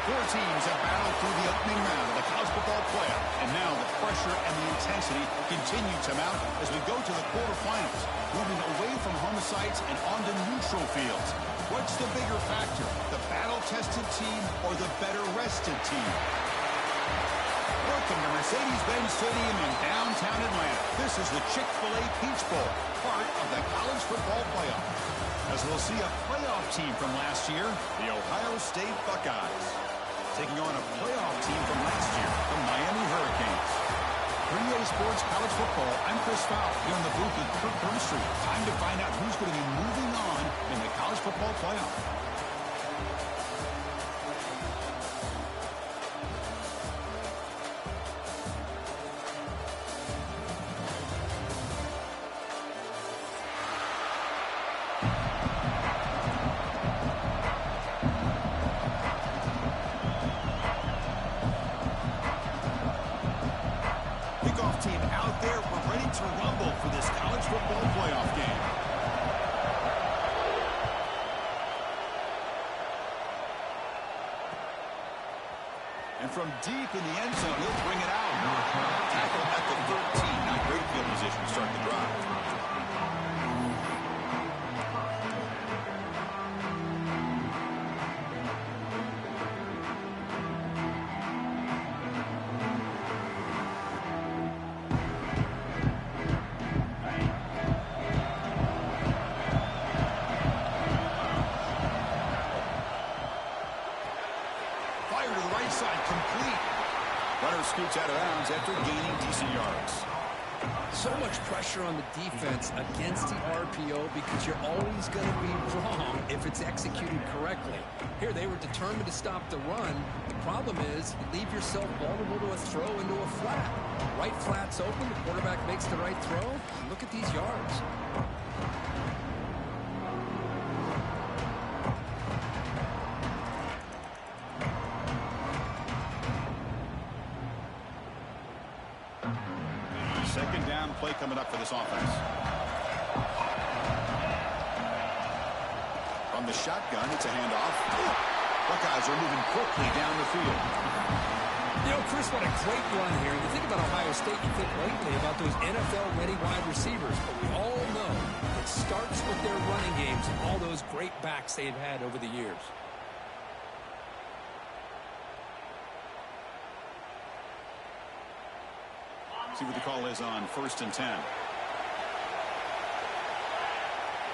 Four teams have battled through the opening round of the college football playoff, and now the pressure and the intensity continue to mount as we go to the quarterfinals, moving away from home sites and onto neutral fields. What's the bigger factor, the battle-tested team or the better-rested team? Welcome to Mercedes-Benz Stadium in downtown Atlanta. This is the Chick-fil-A Peach Bowl, part of the college football playoff. As we'll see a playoff team from last year, the Ohio State Buckeyes, taking on a playoff team from last year, the Miami Hurricanes. For EA Sports College Football, I'm Chris Fowler here in the booth with Kirk Burnstreet. Time to find out who's going to be moving on in the college football playoff. Team out there, we're ready to rumble for this college football playoff game. And from deep in the end zone, he'll bring it out. Tackle at the 13. Not great field position to start the drive. Scoots out of bounds after gaining decent yards. So much pressure on the defense against the RPO because you're always going to be wrong if it's executed correctly. Here, they were determined to stop the run. The problem is you leave yourself vulnerable to a throw into a flat. Right flat's open, the quarterback makes the right throw. Look at these yards. Second down play coming up for this offense. From the shotgun, it's a handoff. Buckeyes are moving quickly down the field. You know, Chris, what a great run here. You think about Ohio State, you think lately about those NFL-ready wide receivers. But we all know it starts with their running games and all those great backs they've had over the years. See what the call is on 1st and 10.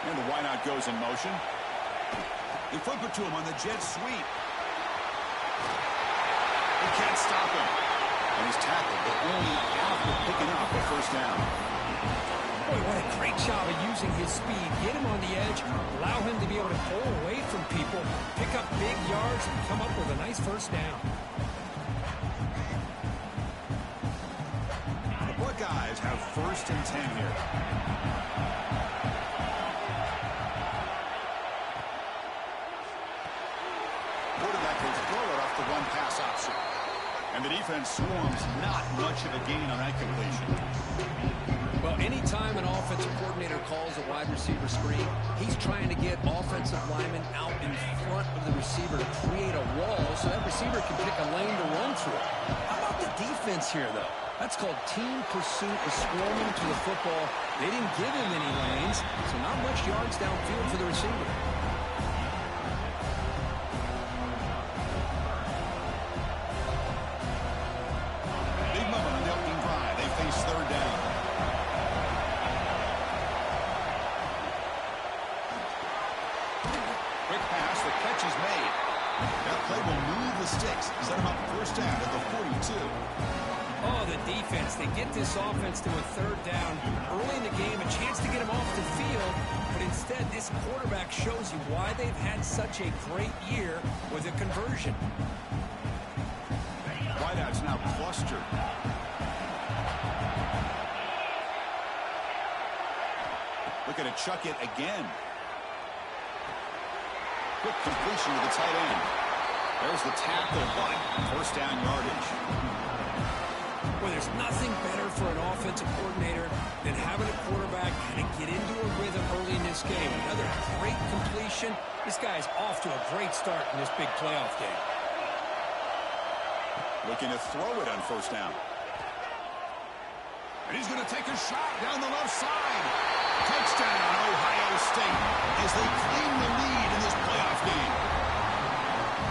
And the wideout goes in motion. They flip it to him on the jet sweep. They can't stop him. And he's tackled, but only out for picking up a first down. Boy, what a great job of using his speed. Get him on the edge, allow him to be able to pull away from people, pick up big yards, and come up with a nice first down. Buckeyes have 1st and 10 here. Quarterback will throw it off the one pass option. And the defense swarms, not much of a gain on that completion. Well, anytime an offensive coordinator calls a wide receiver screen, he's trying to get offensive linemen out in front of the receiver to create a wall so that receiver can pick a lane to run through. How about the defense here, though? That's called team pursuit of swarming to the football. They didn't give him any lanes, so not much yards downfield for the receiver. Big moment on the opening drive. They face 3rd down. Quick pass. The catch is made. That play will move the sticks. Set him up first down at the 42. Oh, the defense. They get this offense to a third down early in the game, a chance to get him off the field. But instead, this quarterback shows you why they've had such a great year with a conversion. Wideouts now clustered. Looking to chuck it again. Quick completion to the tight end. There's the tackle, but first down yardage. Well, there's nothing better for an offensive coordinator than having a quarterback kind of get into a rhythm early in this game. Another great completion. This guy's off to a great start in this big playoff game. Looking to throw it on first down. And he's going to take a shot down the left side. Touchdown, Ohio State, as they claim the lead in this playoff game.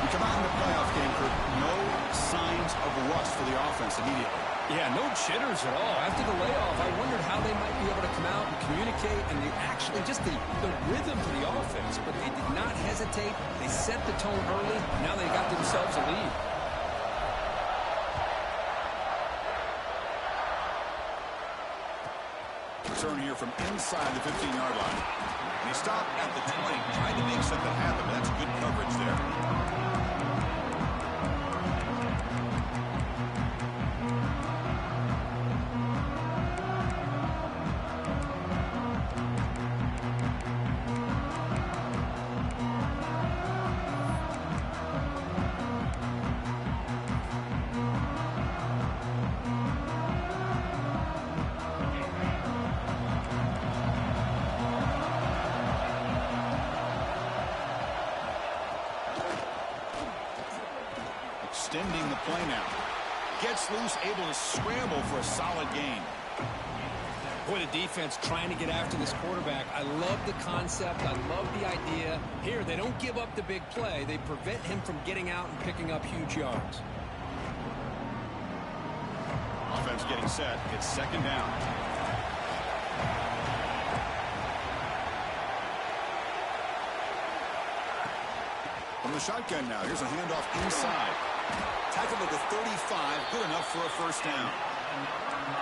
We come out in the playoff game for no signs of rust for the offense immediately. Yeah, no jitters at all. After the layoff, I wondered how they might be able to come out and communicate and actually just the rhythm to the offense. But they did not hesitate. They set the tone early. Now they got themselves a lead. Return here from inside the 15-yard line. And he stopped at the 20, trying to make something happen, but that's good coverage there. Extending the play now. Gets loose, able to scramble for a solid gain. Boy, the defense trying to get after this quarterback. I love the concept. I love the idea. Here, they don't give up the big play. They prevent him from getting out and picking up huge yards. Offense getting set. It's second down. From the shotgun now. Here's a handoff inside. Tackled at the 35. Good enough for a first down.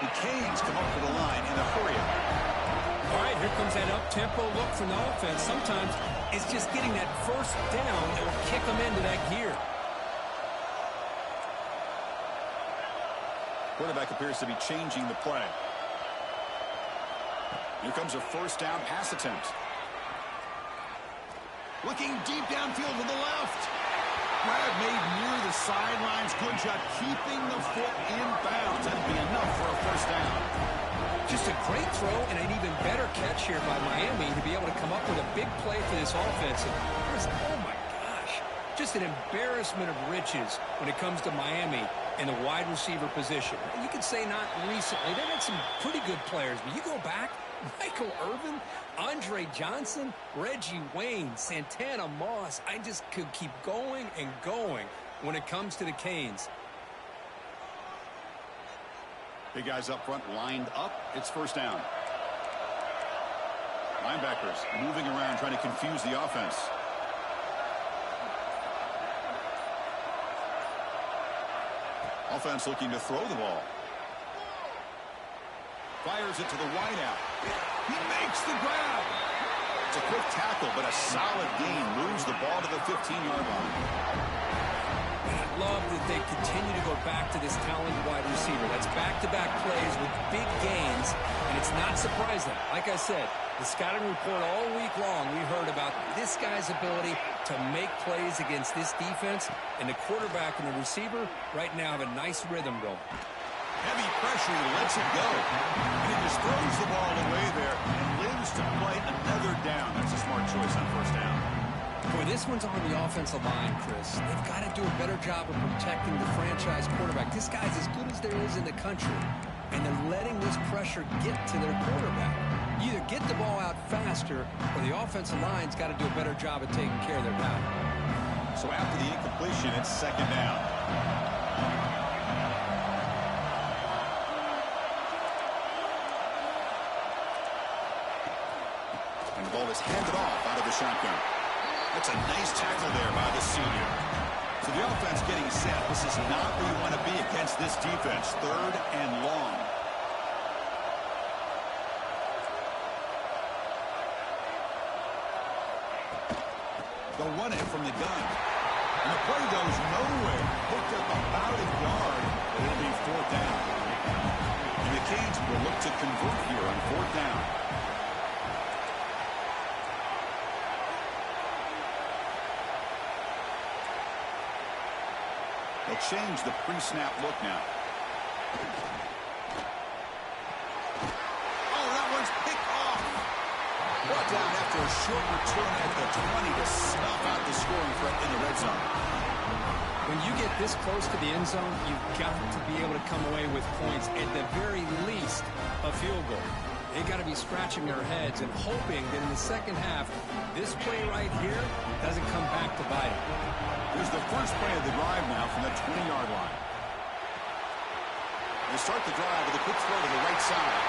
The Canes come up to the line in a hurry up. All right, here comes that up-tempo look from the offense. Sometimes it's just getting that first down that will kick them into that gear. Quarterback appears to be changing the play. Here comes a first down pass attempt. Looking deep downfield to the left. Grab made near the sidelines. Good job keeping the foot in bounds. That'd be enough for a first down. Just a great throw and an even better catch here by Miami to be able to come up with a big play for this offense. Oh, my gosh. Just an embarrassment of riches when it comes to Miami in the wide receiver position. You could say not recently. They've had some pretty good players, but you go back, Michael Irvin, Andre Johnson, Reggie Wayne, Santana Moss. I just could keep going and going when it comes to the Canes. Big guys up front lined up. It's first down. Linebackers moving around trying to confuse the offense. Offense looking to throw the ball. Fires it to the wideout. He makes the grab. It's a quick tackle, but a solid gain. Moves the ball to the 15-yard line. I love that they continue to go back to this talented wide receiver. That's back-to-back plays with big gains, and it's not surprising. Like I said, the scouting report all week long, we heard about this guy's ability to make plays against this defense, and the quarterback and the receiver right now have a nice rhythm going. Heavy pressure, he lets it go. And he just throws the ball away there and lives to play another down. That's a smart choice on first down. Boy, this one's on the offensive line, Chris. They've got to do a better job of protecting the franchise quarterback. This guy's as good as there is in the country, and they're letting this pressure get to their quarterback. You either get the ball out faster, or the offensive line's got to do a better job of taking care of their guy. So after the incompletion, it's second down. And the ball is handed off out of the shotgun. That's a nice tackle there by the senior. So the offense getting understand, this is not where you want to be against this defense. 3rd and long. They'll run it from the gun. And the play goes nowhere. Picked up about a yard, but it'll be 4th down. And the Canes will look to convert here on 4th down. They'll change the pre-snap look now. Oh, that one's picked off. Brought down after a short return at the 20 to snuff out the scoring threat in the red zone. When you get this close to the end zone, you've got to be able to come away with points, at the very least, a field goal. They got to be scratching their heads and hoping that in the second half, this play right here doesn't come back to bite them. Here's the first play of the drive now from the 20-yard line. They start the drive with a quick throw to the right side.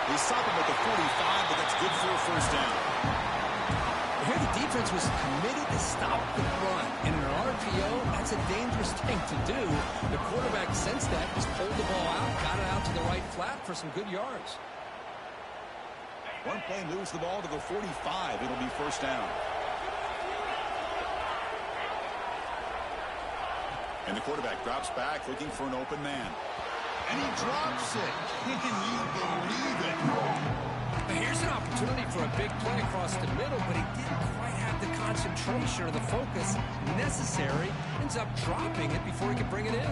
They stop him at the 45, but that's good for a 1st down. Here the defense was committed to stop the run. And in an RPO, that's a dangerous thing to do. The quarterback sensed that, just pulled the ball out, got it out to the right flat for some good yards. One play moves the ball to the 45. It'll be 1st down. And the quarterback drops back, looking for an open man. And he drops it. Can you believe it? Here's an opportunity for a big play across the middle, but he didn't quite have the concentration or the focus necessary. Ends up dropping it before he could bring it in.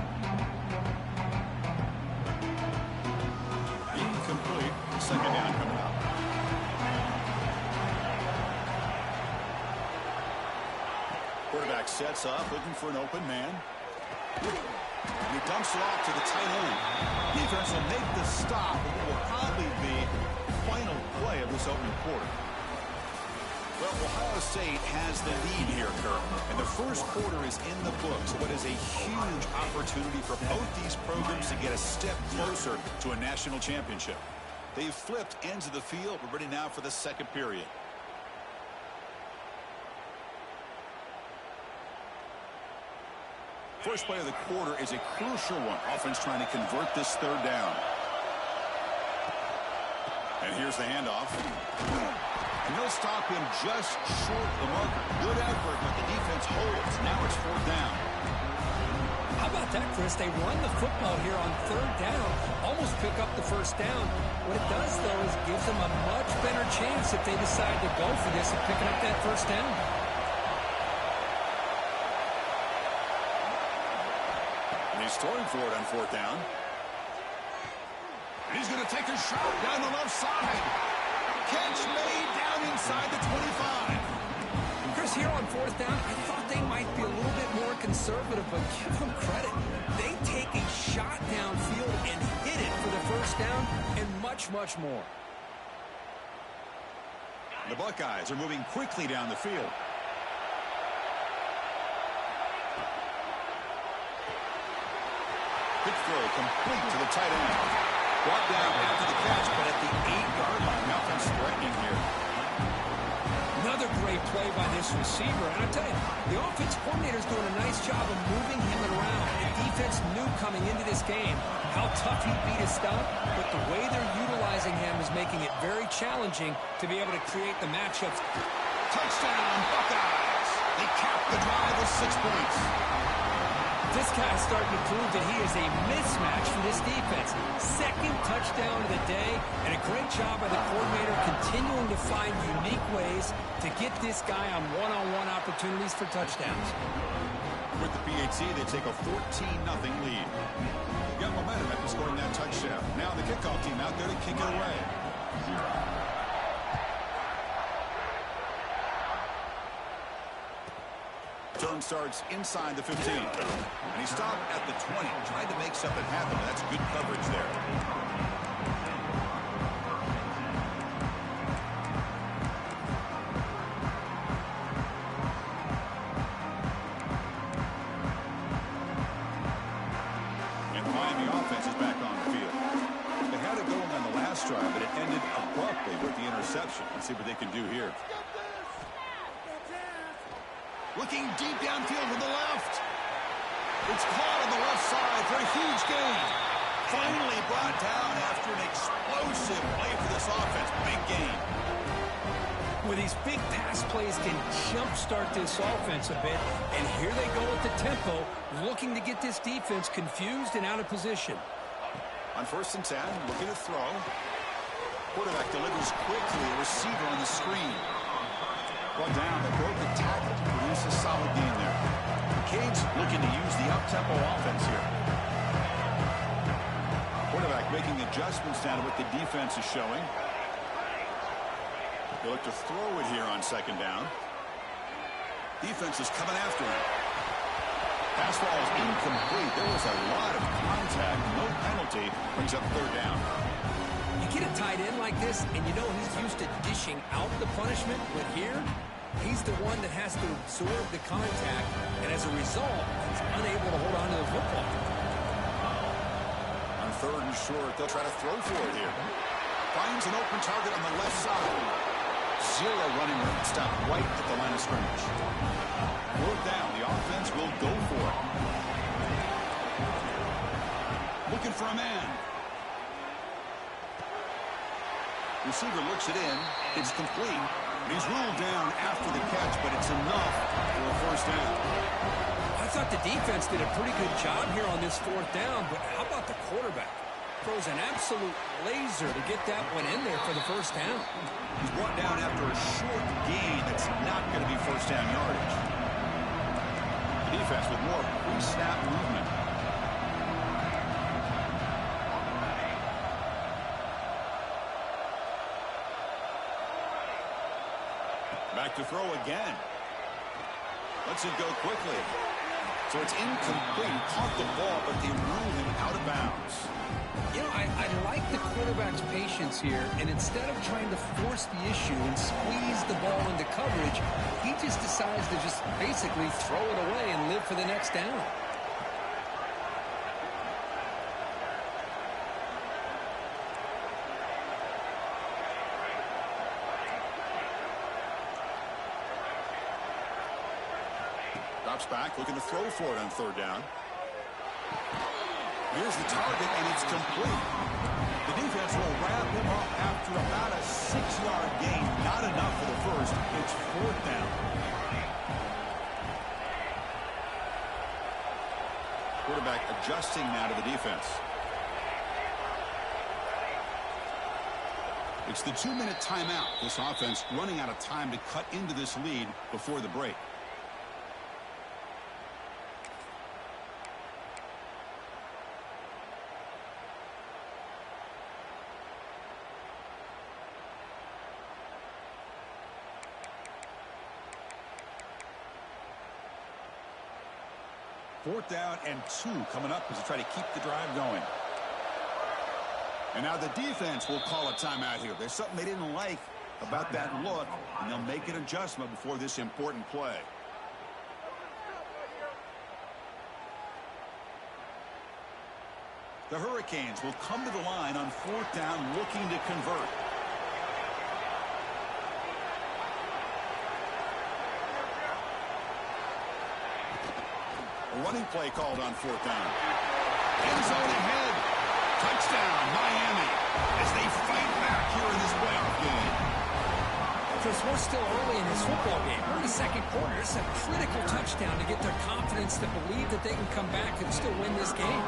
Incomplete. 2nd down coming up. Quarterback sets up, looking for an open man. And he dumps it off to the tight end. Defense will make the stop, and it will probably be the final play of this opening quarter. Well, Ohio State has the lead here, Kirk. And the first quarter is in the books. What is a huge opportunity for both these programs to get a step closer to a national championship. They've flipped ends of the field. We're ready now for the second period. First play of the quarter is a crucial one. Offense trying to convert this 3rd down. And here's the handoff. And they'll stop him just short of the marker. Good effort, but the defense holds. Now it's 4th down. How about that, Chris? They run the football here on 3rd down, almost pick up the 1st down. What it does, though, is gives them a much better chance if they decide to go for this of picking up that 1st down. He's throwing for it on 4th down. He's going to take a shot down the left side. Catch made down inside the 25. Chris, here on 4th down, I thought they might be a little bit more conservative, but give them credit. They take a shot downfield and hit it for the 1st down and much, much more. The Buckeyes are moving quickly down the field. Quick throw complete to the tight end. Brought down after the catch, but at the 8-yard line. Nothing's threatening here. Another great play by this receiver. And I tell you, the offense coordinator is doing a nice job of moving him around. The defense knew coming into this game how tough he'd be to stop, but the way they're utilizing him is making it very challenging to be able to create the matchups. Touchdown, Buckeyes! They cap the drive with 6 points. This guy's starting to prove that he is a mismatch for this defense. 2nd touchdown of the day, and a great job by the coordinator continuing to find unique ways to get this guy on one-on-one opportunities for touchdowns. With the PAT, they take a 14-0 lead. They got momentum after scoring that touchdown. Now the kickoff team out there to kick it away. Turn starts inside the 15. And he stopped at the 20, trying to make something happen. That's good coverage there. And the Miami offense is back on the field. They had it going on the last drive, but it ended abruptly with the interception. Let's see what they can do here. Looking deep downfield to the left. It's caught on the left side for a huge gain. Finally brought down after an explosive play for this offense. Big gain. Well, these big pass plays can jumpstart this offense a bit. And here they go at the tempo, looking to get this defense confused and out of position. On 1st and 10, looking to throw. Quarterback delivers quickly. A receiver on the screen. Brought down. They broke the tackle to produce a solid gain there. Cade's looking to use the up-tempo offense here. Quarterback making adjustments down to what the defense is showing. They look to throw it here on 2nd down. Defense is coming after him. Pass ball is incomplete. There was a lot of contact. No penalty. Brings up 3rd down. You get a tight end like this, and you know he's used to dishing out the punishment, but here, he's the one that has to absorb the contact, and as a result, he's unable to hold on to the football. On 3rd and short, they'll try to throw for it here. Finds an open target on the left side. Zero running room. Stop right at the line of scrimmage. 4th down. The offense will go for it. Looking for a man. Receiver looks it in. It's complete. He's ruled down after the catch, but it's enough for a 1st down. I thought the defense did a pretty good job here on this 4th down, but how about the quarterback? Throws an absolute laser to get that one in there for the 1st down. He's brought down after a short gain that's not going to be 1st down yardage. The defense with more pre-snap movement. Back to throw again. Lets it go quickly. So it's incomplete. Caught the ball, but they rule him out of bounds. You know, I like the quarterback's patience here, and instead of trying to force the issue and squeeze the ball into coverage, he just decides to just basically throw it away and live for the next down. Drops back, looking to throw for it on 3rd down. Here's the target, and it's complete. The defense will wrap him up after about a 6-yard gain. Not enough for the 1st. It's 4th down. Quarterback adjusting now to the defense. It's the 2-minute timeout. This offense running out of time to cut into this lead before the break. Fourth down and 2 coming up as they try to keep the drive going. And now the defense will call a timeout here. There's something they didn't like about that look, and they'll make an adjustment before this important play. The Hurricanes will come to the line on 4th down looking to convert. A running play called on 4th down. End zone ahead. Touchdown, Miami, as they fight back here in this playoff game. Chris, we're still early in this football game. We're in the 2nd quarter. It's a critical touchdown to get their confidence to believe that they can come back and still win this game.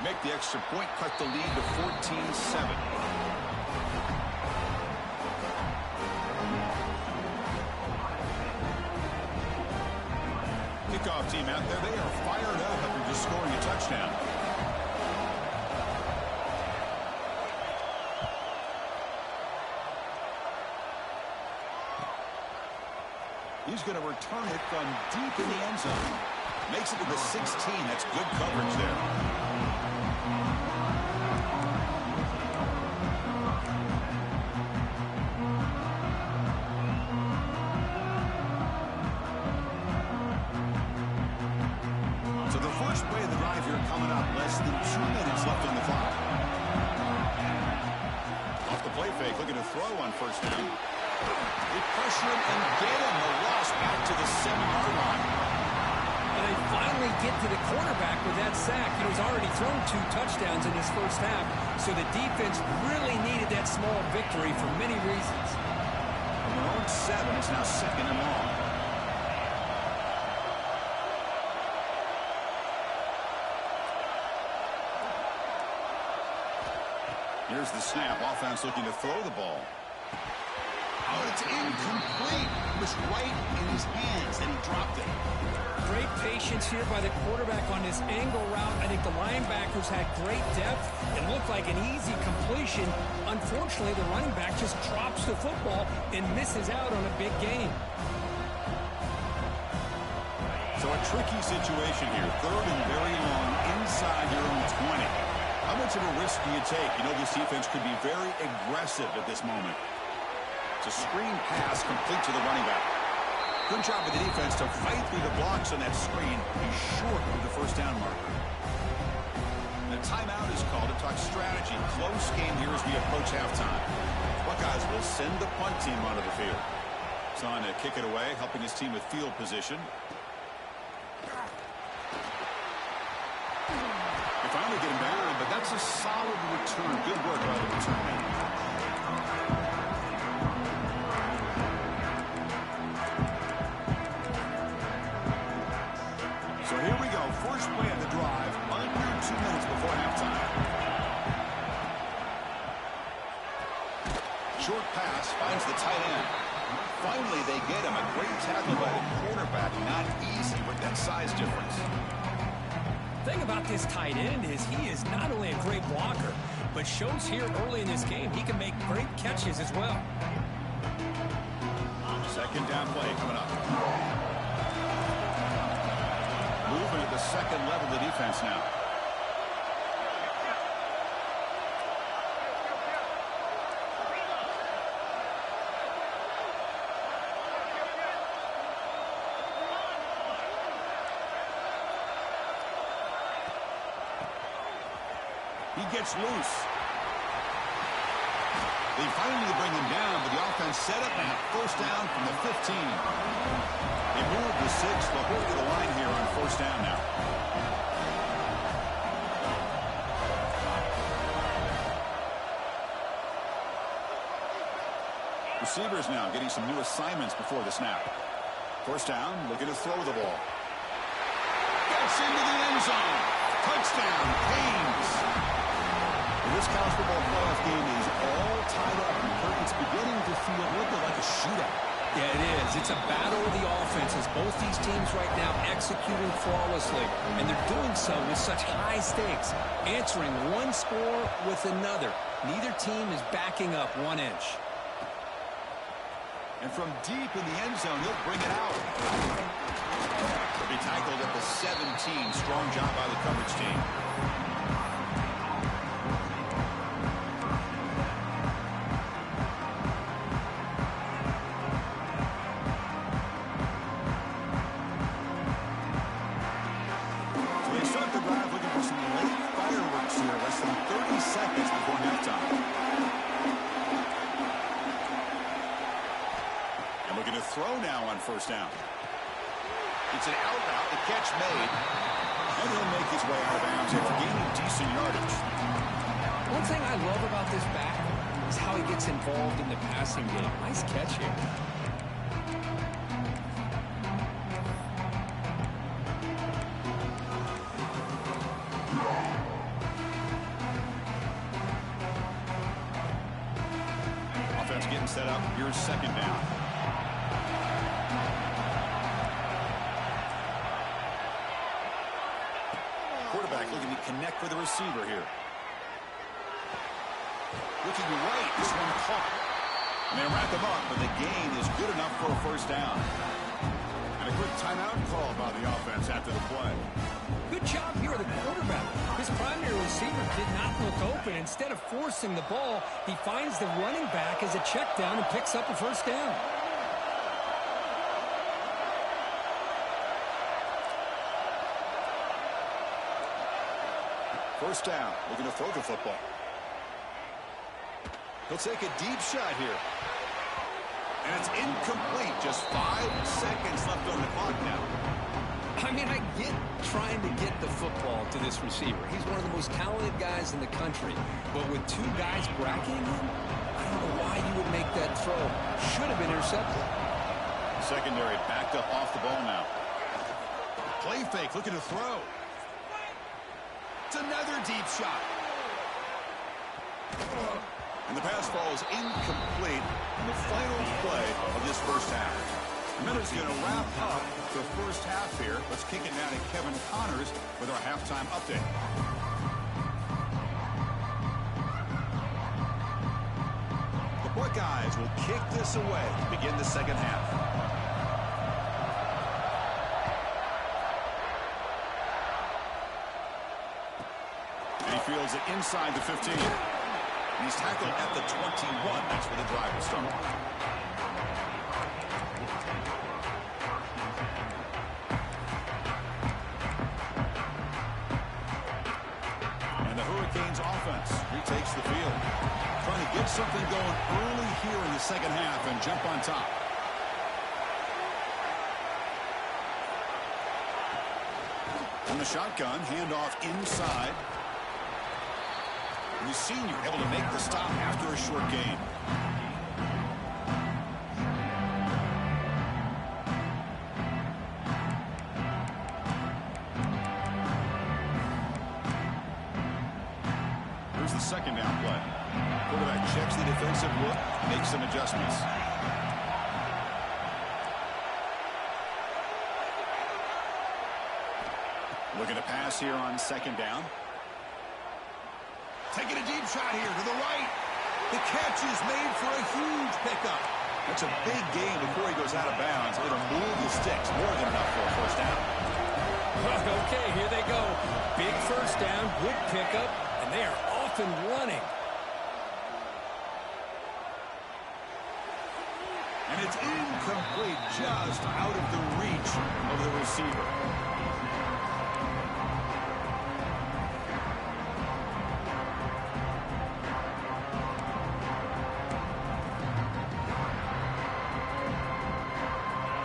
Make the extra point, cut the lead to 14-7. Kickoff team out there, they are fired up after just scoring a touchdown. He's going to return it from deep in the end zone. Makes it to the 16. That's good coverage there. Coming up, less than 2 minutes left on the clock. Off the play fake, looking to throw on 1st down. They pressure him and get him. The loss back to the 7-yard line. Well, they finally get to the quarterback with that sack. You know, he's already thrown 2 touchdowns in his first half, so the defense really needed that small victory for many reasons. From their own 7, it's now 2nd and long. Here's the snap. Offense looking to throw the ball. Oh, it's incomplete. It was right in his hands, and he dropped it. Great patience here by the quarterback on this angle route. I think the linebackers had great depth. It looked like an easy completion. Unfortunately, the running back just drops the football and misses out on a big gain. So a tricky situation here. 3rd and very long inside your own 20. How much of a risk do you take? You know this defense could be very aggressive at this moment. It's a screen pass complete to the running back. Good job of the defense to fight through the blocks on that screen. He's short of the first down marker. The timeout is called to talk strategy. Close game here as we approach halftime. Buckeyes will send the punt team onto the field. It's on to kick it away, helping his team with field position. They finally get him down, but that's a solid return. Good work by the return man. So here we go. First play of the drive. Under 2 minutes before halftime. Short pass finds the tight end. Finally, they get him. A great tackle by the quarterback. Not easy with that size difference. The thing about this tight end is he is not only a great blocker, but shows here early in this game he can make great catches as well. Second down play coming up. Moving at the second level of the defense now. He gets loose. They finally bring him down, but the offense set up now. First down from the 15. They move the 6. They'll hold to the line here on first down now. Receivers now getting some new assignments before the snap. First down, looking to throw the ball. Gets into the end zone. Touchdown, Canes. This college football playoff game is all tied up. It's beginning to feel a little bit like a shootout. Yeah, it is. It's a battle of the offenses. Both these teams right now executing flawlessly, and they're doing so with such high stakes, answering one score with another. Neither team is backing up 1 inch. And from deep in the end zone, he'll bring it out. He'll be tackled at the 17. Strong job by the coverage team. Throw now on first down. It's an out route, the catch made, and he'll make his way out of bounds after gaining decent yardage. One thing I love about this back is how he gets involved in the passing game. Nice catch here. Offense getting set up. Here's second down. Quarterback looking to connect with the receiver here. Looking right, this one caught. And they wrap him up, but the gain is good enough for a first down. And a good timeout call by the offense after the play. Good job here of the quarterback. His primary receiver did not look open. Instead of forcing the ball, he finds the running back as a check down and picks up a first down. First down, looking to throw the football. He'll take a deep shot here. And it's incomplete. Just 5 seconds left on the clock now. I mean, I get trying to get the football to this receiver. He's one of the most talented guys in the country. But with two guys bracketing him, I don't know why you would make that throw. Should have been intercepted. Secondary backed up off the ball now. Play fake, looking to throw. It's another deep shot. And the pass falls incomplete in the final play of this first half. The minute's going to wrap up the first half here. Let's kick it now to Kevin Connors with our halftime update. The Buckeyes will kick this away to begin the second half. And he fields it inside the 15. And he's tackled at the 21. That's where the drive will start. And the Hurricanes offense retakes the field. Trying to get something going early here in the second half and jump on top. From the shotgun, handoff inside. And the senior able to make the stop after a short gain. Here's the second down play. Quarterback checks the defensive look, makes some adjustments. Looking to pass here on second down. Taking a deep shot here to the right. The catch is made for a huge pickup. That's a big gain before he goes out of bounds. It'll move the sticks more than enough for a first down. Okay, here they go. Big first down, good pickup, and they are off and running. And it's incomplete, just out of the reach of the receiver.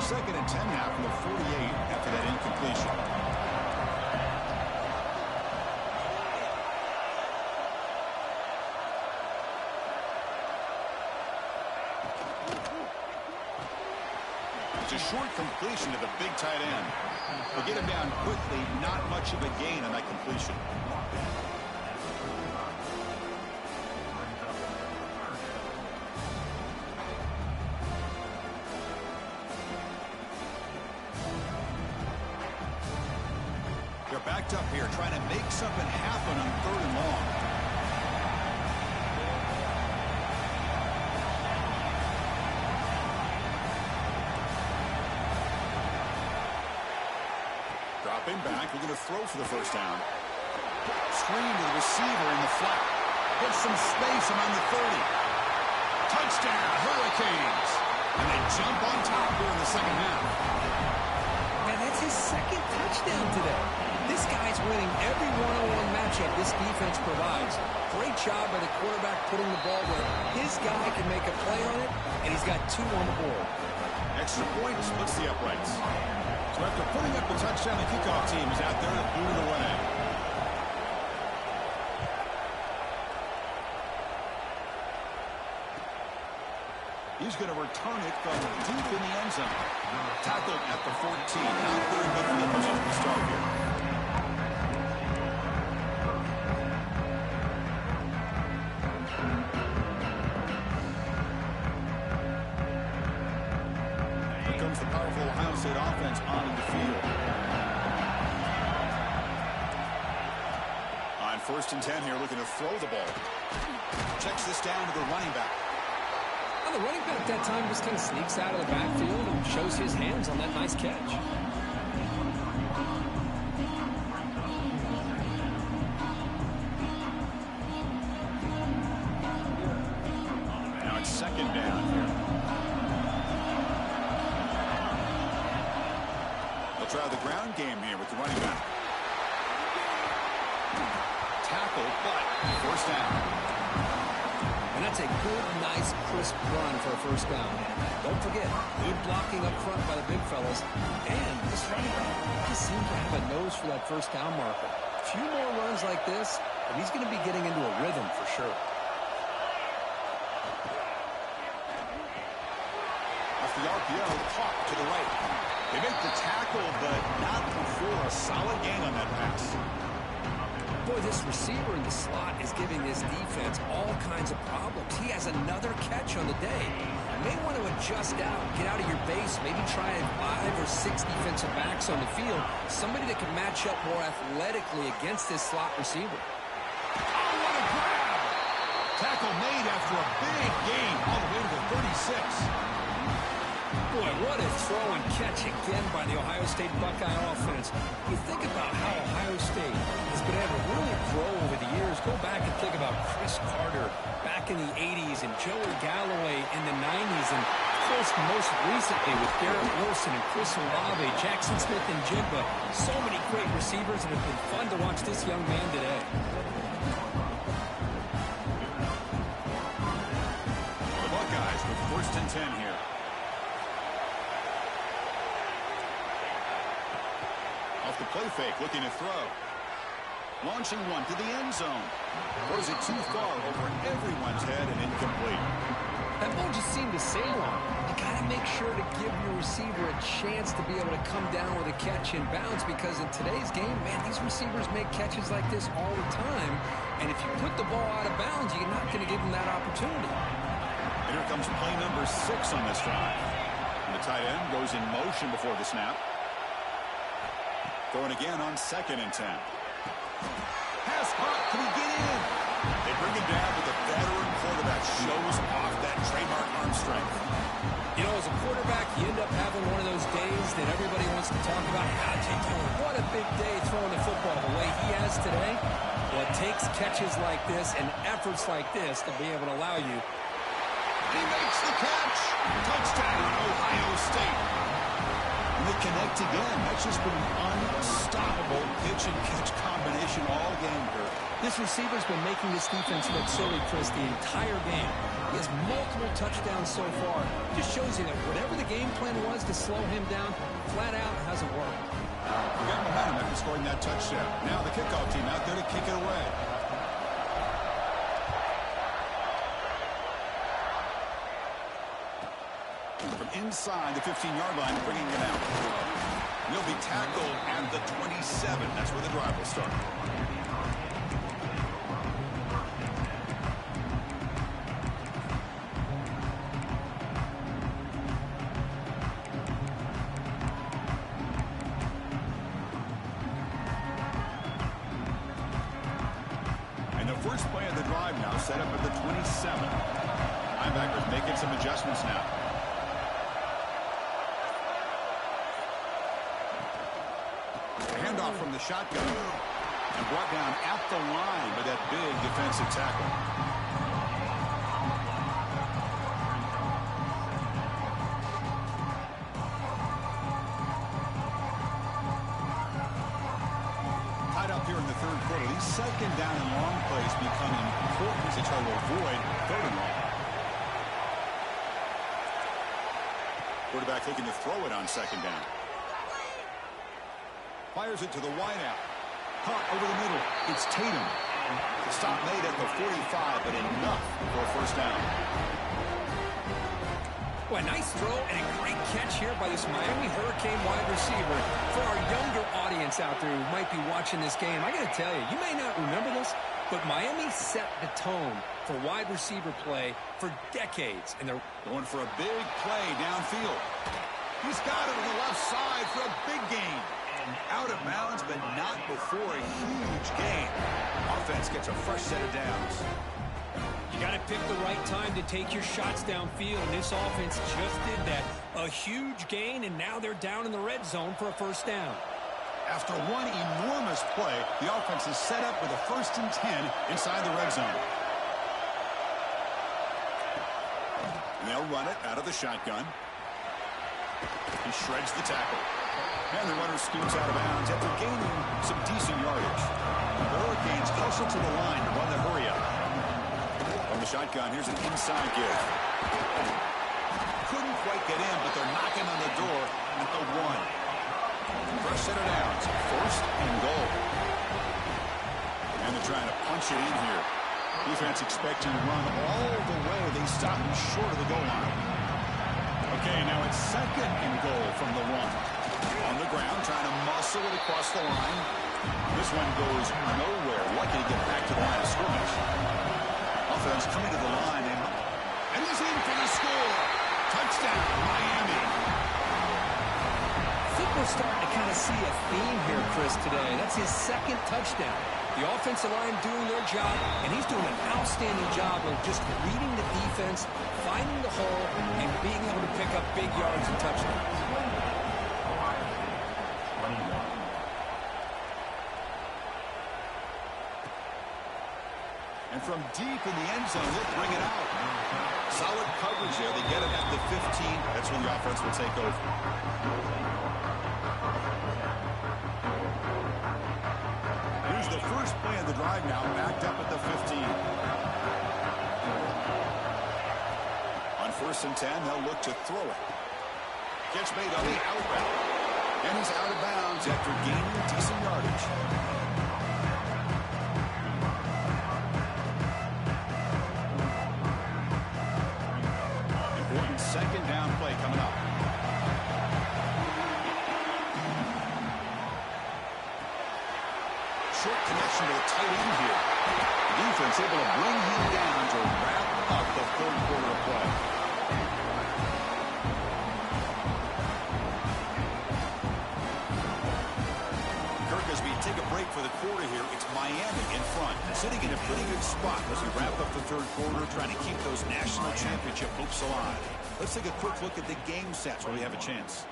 Second and 10 now from the 48 after that incompletion. It's a short completion to the big tight end. They'll get him down quickly, not much of a gain on that completion. They're backed up here, trying to make something happen on third and long. Dropping back, we're going to throw for the first down. Screen to the receiver in the flat. Gets some space around the 30. Touchdown, Hurricanes. And they jump on top here in the second half. Man, that's his second touchdown today. This guy's winning every one-on-one matchup this defense provides. Great job by the quarterback putting the ball where his guy can make a play on it, and he's got two on the board. Extra point splits the uprights. So after putting up the touchdown, the kickoff team is out there to boot it away. He's going to return it from deep in the end zone. Tackled at the 14. Not very good for the position to start here. Here comes the powerful Ohio State offense onto the field. On first and 10 here, looking to throw the ball. Checks this down to the running back. The running back that time just kind of sneaks out of the backfield and shows his hands on that nice catch. Now it's second down here. They'll try the ground game here with the running back. Tackle, but first down. And And that's a good, nice, crisp run for a first down. Don't forget, good blocking up front by the big fellas. And this running back just seems to have a nose for that first down marker. A few more runs like this, and he's going to be getting into a rhythm for sure. Off the RPO, caught to the right. They make the tackle, but not before a solid gain on that pass. Boy, this receiver in the slot is giving this defense all kinds of problems. He has another catch on the day. You may want to adjust out, get out of your base, maybe try 5 or 6 defensive backs on the field, somebody that can match up more athletically against this slot receiver. Oh, what a grab! Tackle made after a big gain all the way to the 36. Boy, what a throw and catch again by the Ohio State Buckeye offense. You think about how Ohio State has been able to really grow over the years. Go back and think about Chris Carter back in the 80s and Joey Galloway in the 90s. And, of course, most recently with Garrett Wilson and Chris Olave, Jackson Smith and Jigba. So many great receivers, and it's been fun to watch this young man today. The Buckeyes with 1st and 10 here. Off the play fake, looking to throw. Launching one to the end zone. Throws it too far over everyone's head and incomplete. That ball just seemed to sail on. You got to make sure to give your receiver a chance to be able to come down with a catch in bounds, because in today's game, man, these receivers make catches like this all the time. And if you put the ball out of bounds, you're not going to give them that opportunity. And here comes play number 6 on this drive. And the tight end goes in motion before the snap. Throwing again on 2nd and 10. Pass caught. Can he get in? They bring him down, but the veteran quarterback shows off that trademark arm strength. You know, as a quarterback, you end up having one of those days that everybody wants to talk about. What a big day throwing the football the way he has today. Well, it takes catches like this and efforts like this to be able to allow you. He makes the catch. Touchdown, Ohio State. And they connect again. That's just been an unstoppable pitch and catch combination all game here. This receiver's been making this defense look silly, Chris, the entire game. He has multiple touchdowns so far. Just shows you that whatever the game plan was to slow him down, flat out hasn't worked. We got momentum after scoring that touchdown. Now the kickoff team out there to kick it away. From inside the 15-yard line, bringing it out. He'll be tackled at the 27. That's where the drive will start. And the first play of the drive now set up at the 27. Linebackers making some adjustments now. Handoff from the shotgun and brought down at the line by that big defensive tackle. Tied up here in the 3rd quarter. These 2nd down and long plays become important as they try to avoid 3rd and long. Quarterback looking to throw it on 2nd down. Fires it to the wideout. Caught over the middle. It's Tatum. The stop made at the 45, but enough for a first down. Boy, nice throw and a great catch here by this Miami Hurricane wide receiver. For our younger audience out there who might be watching this game, I got to tell you, you may not remember this, but Miami set the tone for wide receiver play for decades. And they're going for a big play downfield. He's got it on the left side for a big gain. Out of bounds, but not before a huge gain. Offense gets a fresh set of downs. You got to pick the right time to take your shots downfield, and this offense just did that. A huge gain, and now they're down in the red zone for a first down. After one enormous play, the offense is set up with a 1st and 10 inside the red zone. And they'll run it out of the shotgun. He shreds the tackle. And the runner scoots out of bounds after gaining some decent yardage. The Hurricanes hustle to the line to run the hurry up. From the shotgun, here's an inside give. Couldn't quite get in, but they're knocking on the door at the 1. First set of downs, 1st and goal. And they're trying to punch it in here. Defense expecting to run all the way. They stop him short of the goal line. Okay, now it's 2nd and goal from the 1. On the ground, trying to muscle it across the line. This one goes nowhere. Lucky to get back to the line of scrimmage. Offense coming to the line, and he's in for the score. Touchdown, Miami. I think we're starting to kind of see a theme here, Chris, today. That's his 2nd touchdown. The offensive line doing their job, and he's doing an outstanding job of just reading the defense, finding the hole, and being able to pick up big yards and touchdowns. And from deep in the end zone, they'll bring it out. Solid coverage there. They get it at the 15. That's when the offense will take over. Here's the first play of the drive now, backed up at the 15. On 1st and 10, they'll look to throw it. Catch made on the out route. And he's out of bounds after gaining decent yardage. Important 2nd down play coming up. Short connection to the tight end here. The defense able to bring him down to wrap up the 3rd quarter of play. Take a break for the quarter here. It's Miami in front, sitting in a pretty good spot as we wrap up the 3rd quarter, trying to keep those national championship hopes alive. Let's take a quick look at the game sets where we have a chance.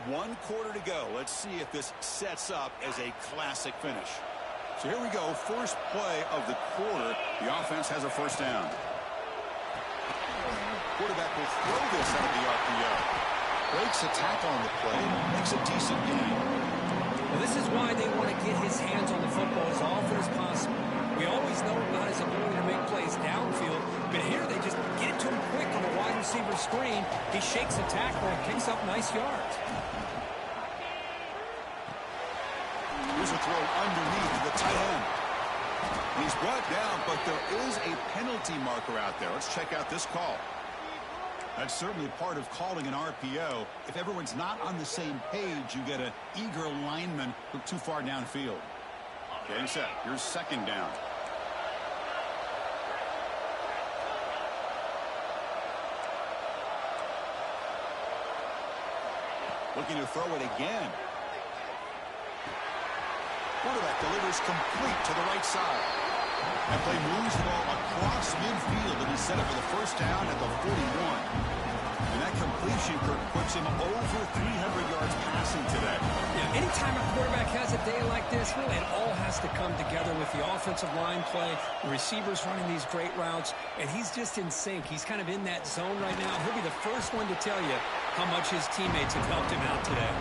1 quarter to go. Let's see if this sets up as a classic finish. So here we go. First play of the quarter. The offense has a 1st down. Quarterback will throw this out of the RPO. Breaks a tackle on the play. Makes a decent gain. Well, this is why they want to get his hands on the football as often as possible. We always know about his ability to make plays downfield, but here they just get it to him quick on a wide receiver screen. He shakes a tackle and picks up nice yards. Here's a throw underneath the tight end. He's brought down, but there is a penalty marker out there. Let's check out this call. That's certainly part of calling an RPO. If everyone's not on the same page, you get an eager lineman look too far downfield. Getting set. Here's 2nd down. Looking to throw it again. Quarterback delivers complete to the right side. That play moves the ball across midfield, and he's set up for the 1st down at the 41. And that completion, Kirk, puts him over 300 yards passing today. Yeah, anytime a quarterback has a day like this, really it all has to come together with the offensive line play, the receivers running these great routes, and he's just in sync. He's kind of in that zone right now. He'll be the first one to tell you how much his teammates have helped him out today.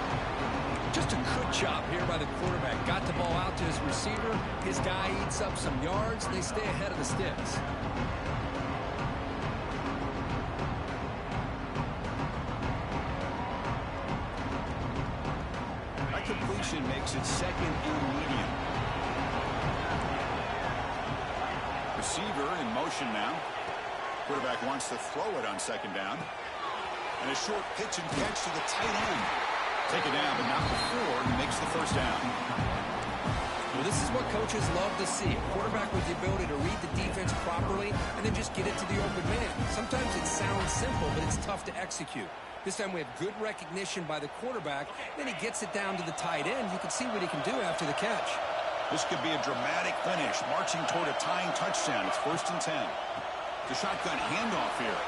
Just a good job here by the quarterback. Got the ball out to his receiver. His guy eats up some yards. They stay ahead of the sticks. That completion makes it 2nd and medium. Receiver in motion now. Quarterback wants to throw it on 2nd down. And a short pitch and catch to the tight end. Take it down, but not before he makes the 1st down. Well, this is what coaches love to see. A quarterback with the ability to read the defense properly and then just get it to the open man. Sometimes it sounds simple, but it's tough to execute. This time we have good recognition by the quarterback. Then he gets it down to the tight end. You can see what he can do after the catch. This could be a dramatic finish, marching toward a tying touchdown. It's 1st and 10. The shotgun handoff here.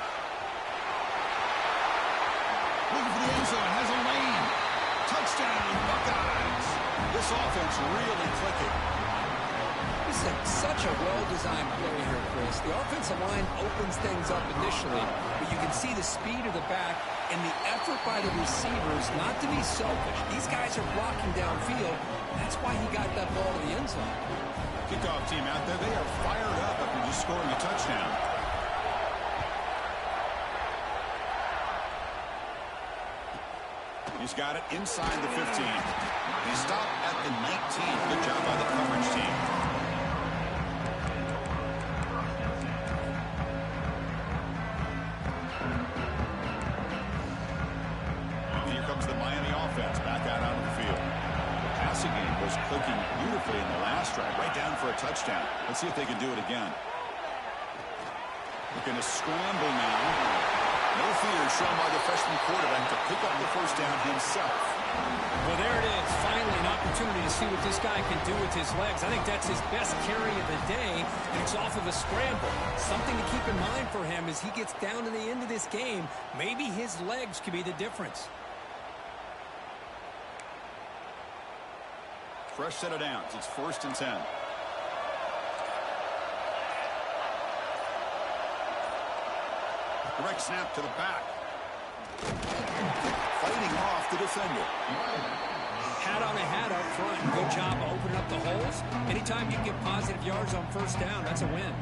Looking for the end zone, has a lane. Touchdown, Buckeyes. This offense really clicking. This is such a well-designed play here, Chris. The offensive line opens things up initially, but you can see the speed of the back and the effort by the receivers not to be selfish. These guys are blocking downfield. That's why he got that ball to the end zone. Kickoff team out there, they are fired up after just scoring a touchdown. He's got it inside the 15. He stopped at the 19. Good job by the coverage team. And here comes the Miami offense back out onto the field. The passing game was clicking beautifully in the last drive, right down for a touchdown. Let's see if they can do it again. Looking to scramble now. No fear shown by the freshman quarterback to pick up the first down himself. Well, there it is. Finally, an opportunity to see what this guy can do with his legs. I think that's his best carry of the day, and it's off of a scramble. Something to keep in mind for him as he gets down to the end of this game. Maybe his legs could be the difference. Fresh set of downs. It's 1st and 10. Direct snap to the back. Fighting off the defender. Hat on a hat up front. Good job of opening up the holes. Anytime you can get positive yards on first down, that's a win.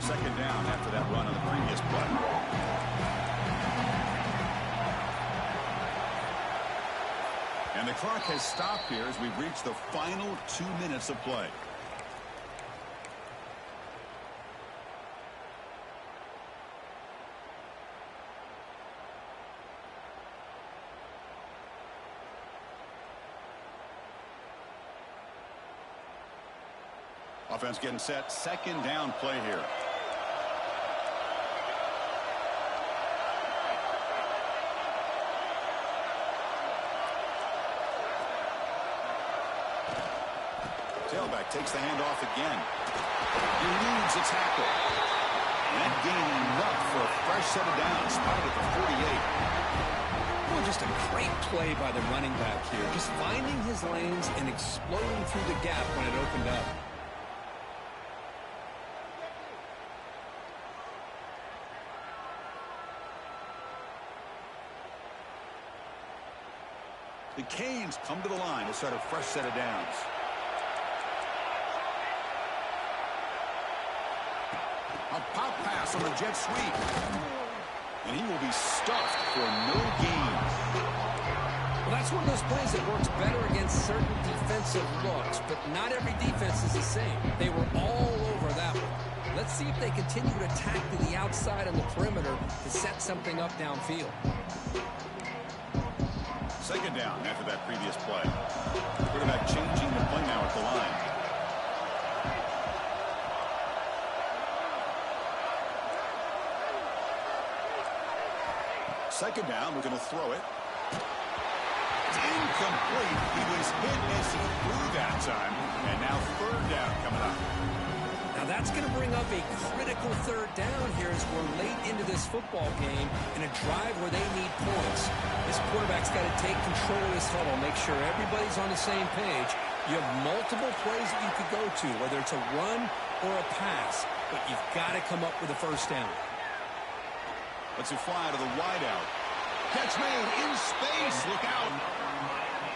Second down after that run on the previous play. And the clock has stopped here as we've reached the final 2 minutes of play. Offense getting set. Second down play here. Tailback takes the handoff again. Eludes a tackle. And gaining enough for a fresh set of downs. Spotted at the 48. Well, just a great play by the running back here. Just finding his lanes and exploding through the gap when it opened up. The Canes come to the line to start a fresh set of downs. A pop pass on the jet sweep. And he will be stuffed for no gain. Well, that's one of those plays that works better against certain defensive looks, but not every defense is the same. They were all over that one. Let's see if they continue to attack to the outside on the perimeter to set something up downfield. Second down after that previous play. Quarterback changing the play now at the line. Second down, we're going to throw it. It's incomplete. He was hit as he threw that time. And now third down coming up. Now that's going to bring up a critical third down here as we're late into this football game in a drive where they need points. This quarterback's got to take control of this huddle, make sure everybody's on the same page. You have multiple plays that you could go to, whether it's a run or a pass, but you've got to come up with a first down. Let's fly to the wideout. Catch made in space. Look out.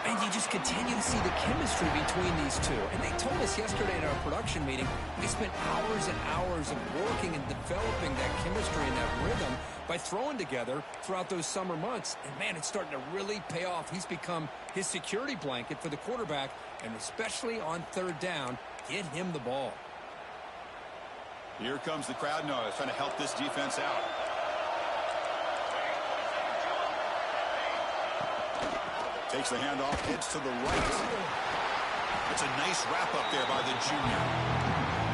And you just continue to see the chemistry between these two. And they told us yesterday in our production meeting, they spent hours and hours of working and developing that chemistry and that rhythm by throwing together throughout those summer months. And, man, it's starting to really pay off. He's become his security blanket for the quarterback, and especially on third down, get him the ball. Here comes the crowd noise trying to help this defense out. Takes the handoff, hits to the right. It's a nice wrap-up there by the junior.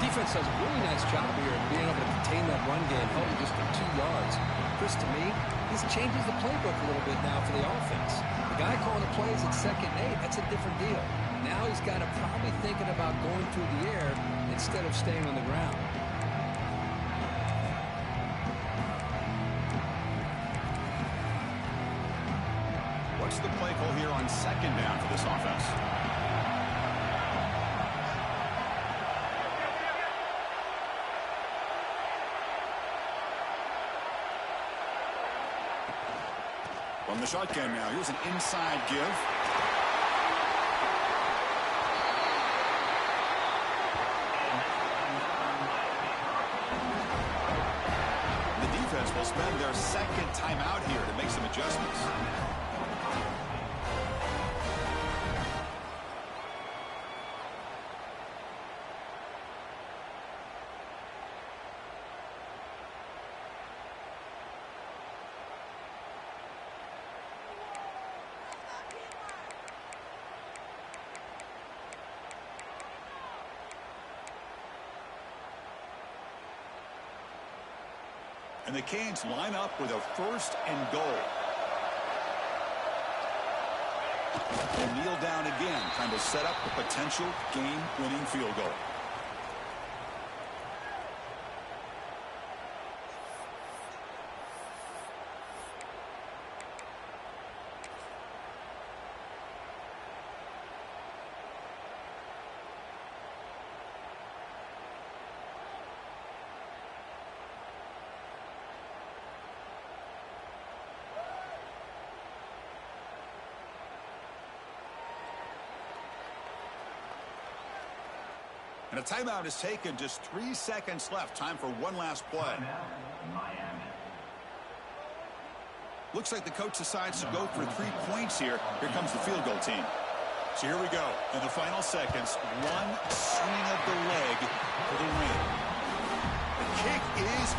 Defense does a really nice job here of being able to contain that run game, held just for 2 yards. Chris, to me, this changes the playbook a little bit now for the offense. The guy calling the plays at 2nd and 8, that's a different deal. Now he's got to probably thinking about going through the air instead of staying on the ground. What's the play call here on second down for this offense? From the shotgun now, here's an inside give. The defense will spend their second timeout here to make some adjustments. And the Canes line up with a 1st and goal. They'll kneel down again, trying to set up a potential game-winning field goal. And a timeout is taken. Just 3 seconds left. Time for one last play. Miami. Looks like the coach decides to go for 3 points here. Here comes the field goal team. So here we go. In the final seconds, one swing of the leg for the win. The kick is